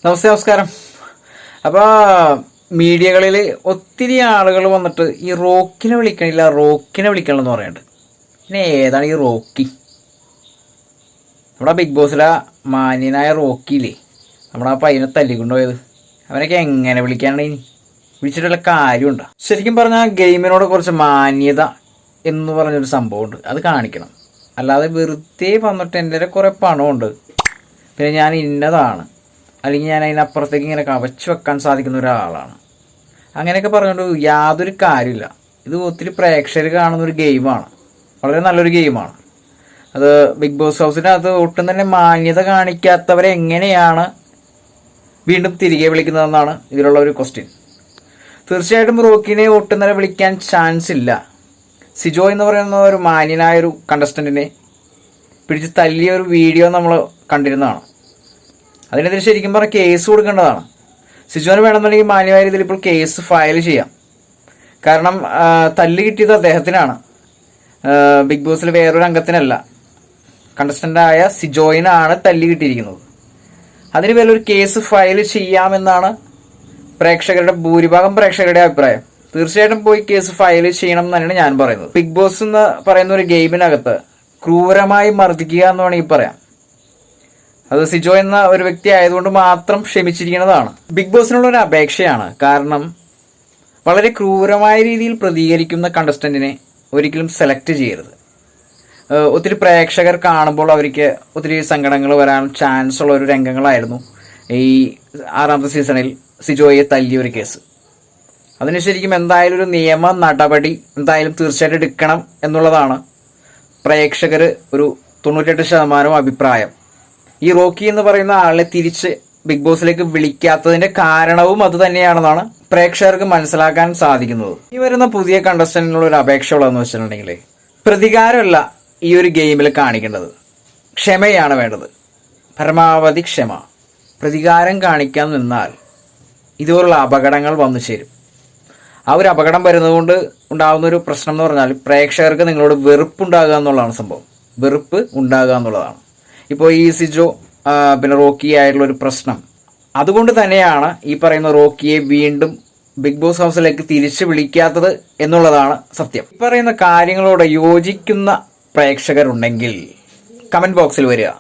നമസ്കാരം. അപ്പോൾ മീഡിയകളിൽ ഒത്തിരി ആളുകൾ വന്നിട്ട് ഈ റോക്കിനെ വിളിക്കണില്ല, റോക്കിനെ വിളിക്കണമെന്ന് പറയുന്നുണ്ട്. പിന്നെ ഏതാണ് ഈ റോക്കി? നമ്മുടെ ബിഗ് ബോസിലെ മാന്യനായ റോക്കിയില്ലേ, നമ്മുടെ ആ പയ്യനെ തല്ലിക്കൊണ്ടുപോയത്, അവനൊക്കെ എങ്ങനെ വിളിക്കാനാണ് ഇനി? വിളിച്ചിട്ടുള്ള കാര്യമുണ്ടോ? ശരിക്കും പറഞ്ഞാൽ ഗെയിമിനോട് കുറച്ച് മാന്യത എന്ന് പറഞ്ഞൊരു സംഭവമുണ്ട്, അത് കാണിക്കണം. അല്ലാതെ വെറുതെ വന്നിട്ട് എൻ്റെ കുറേ പണമുണ്ട്, പിന്നെ ഞാൻ ഇന്നതാണ്, അല്ലെങ്കിൽ ഞാൻ അതിനപ്പുറത്തേക്ക് ഇങ്ങനെ കവച്ച് വെക്കാൻ സാധിക്കുന്ന ഒരാളാണ്, അങ്ങനെയൊക്കെ പറഞ്ഞുകൊണ്ട് യാതൊരു കാര്യമില്ല. ഇത് ഒത്തിരി പ്രേക്ഷകർ കാണുന്നൊരു ഗെയിമാണ്, വളരെ നല്ലൊരു ഗെയിമാണ്. അത് ബിഗ് ബോസ് ഹൗസിനകത്ത് ഒട്ടും തന്നെ മാന്യത കാണിക്കാത്തവരെ എങ്ങനെയാണ് വീണ്ടും തിരികെ വിളിക്കുന്നതെന്നാണ് ഇതിലുള്ള ഒരു ക്വസ്റ്റ്യൻ. തീർച്ചയായിട്ടും റോക്കിനെ ഒട്ടും തന്നെ വിളിക്കാൻ ചാൻസ് ഇല്ല. സിജോ എന്ന് പറയുന്ന ഒരു മാന്യനായൊരു കണ്ടസ്റ്റൻറ്റിനെ പിടിച്ച് തല്ലിയ ഒരു വീഡിയോ നമ്മൾ കണ്ടിരുന്നതാണ്. അതിനെതിരെ ശരിക്കും പറഞ്ഞാൽ കേസ് കൊടുക്കേണ്ടതാണ്. സിജോന് വേണമെന്നുണ്ടെങ്കിൽ മാന്യമായ രീതിയിൽ ഇപ്പോൾ കേസ് ഫയൽ ചെയ്യാം. കാരണം തല്ല് കിട്ടിയത് അദ്ദേഹത്തിനാണ്, ബിഗ് ബോസിൽ വേറൊരു അംഗത്തിനല്ല. കണ്ടസ്റ്റൻ്റായ സിജോയിനാണ് തല്ല് കിട്ടിയിരിക്കുന്നത്. അതിന് പേരിലൊരു കേസ് ഫയൽ ചെയ്യാമെന്നാണ് ഭൂരിഭാഗം പ്രേക്ഷകരുടെ അഭിപ്രായം. തീർച്ചയായിട്ടും പോയി കേസ് ഫയൽ ചെയ്യണം എന്ന് തന്നെയാണ് ഞാൻ പറയുന്നത്. ബിഗ് ബോസ് എന്ന് പറയുന്ന ഒരു ഗെയിമിനകത്ത് ക്രൂരമായി മർദ്ദിക്കുക എന്ന് വേണമെങ്കിൽ പറയാം. അത് സിജോ എന്ന ഒരു വ്യക്തി ആയതുകൊണ്ട് മാത്രം ക്ഷമിച്ചിരിക്കുന്നതാണ്. ബിഗ് ബോസിനുള്ള ഒരു അപേക്ഷയാണ്. കാരണം വളരെ ക്രൂരമായ രീതിയിൽ പ്രതികരിക്കുന്ന കണ്ടസ്റ്റന്റിനെ ഒരിക്കലും സെലക്ട് ചെയ്യരുത്. ഒത്തിരി പ്രേക്ഷകർ കാണുമ്പോൾ അവർക്ക് ഒത്തിരി സങ്കടങ്ങൾ വരാൻ ചാൻസ് ഉള്ള ഒരു രംഗങ്ങളായിരുന്നു ഈ 6ാമത്തെ സീസണിൽ സിജോയെ തല്ലിയ ഒരു കേസ്. അതിന് ശരിക്കും എന്തായാലും ഒരു നിയമ നടപടി എന്തായാലും തീർച്ചയായിട്ടും എടുക്കണം എന്നുള്ളതാണ് പ്രേക്ഷകർ ഒരു 98% അഭിപ്രായം. ഈ റോക്കി എന്ന് പറയുന്ന ആളെ തിരിച്ച് ബിഗ് ബോസിലേക്ക് വിളിക്കാത്തതിന്റെ കാരണവും അത് തന്നെയാണെന്നാണ് പ്രേക്ഷകർക്ക് മനസ്സിലാക്കാൻ സാധിക്കുന്നത്. ഈ വരുന്ന പുതിയ കണ്ടസ്റ്റന്റിനുള്ള ഒരു അപേക്ഷ ഉള്ളതെന്ന് വെച്ചിട്ടുണ്ടെങ്കിൽ, പ്രതികാരമല്ല ഈ ഒരു ഗെയിമിൽ കാണിക്കേണ്ടത്, ക്ഷമയാണ് വേണ്ടത്. പരമാവധി ക്ഷമ. പ്രതികാരം കാണിക്കാൻ നിന്നാൽ ഇതുപോലുള്ള അപകടങ്ങൾ വന്നു ചേരും. ആ ഒരു അപകടം വരുന്നതുകൊണ്ട് ഉണ്ടാകുന്ന ഒരു പ്രശ്നം എന്ന് പറഞ്ഞാൽ പ്രേക്ഷകർക്ക് നിങ്ങളോട് വെറുപ്പുണ്ടാകുക എന്നുള്ളതാണ് സംഭവം. വെറുപ്പ് ഉണ്ടാകുക എന്നുള്ളതാണ്. ഇപ്പോൾ ഈ സിജോ പിന്നെ റോക്കി ആയിട്ടുള്ള ഒരു പ്രശ്നം, അതുകൊണ്ട് തന്നെയാണ് ഈ പറയുന്ന റോക്കിയെ വീണ്ടും ബിഗ് ബോസ് ഹൗസിലേക്ക് തിരിച്ചു വിളിക്കാത്തത് എന്നുള്ളതാണ് സത്യം. ഈ പറയുന്ന കാര്യങ്ങളോട് യോജിക്കുന്ന പ്രേക്ഷകരുണ്ടെങ്കിൽ കമന്റ് ബോക്സിൽ വരിക.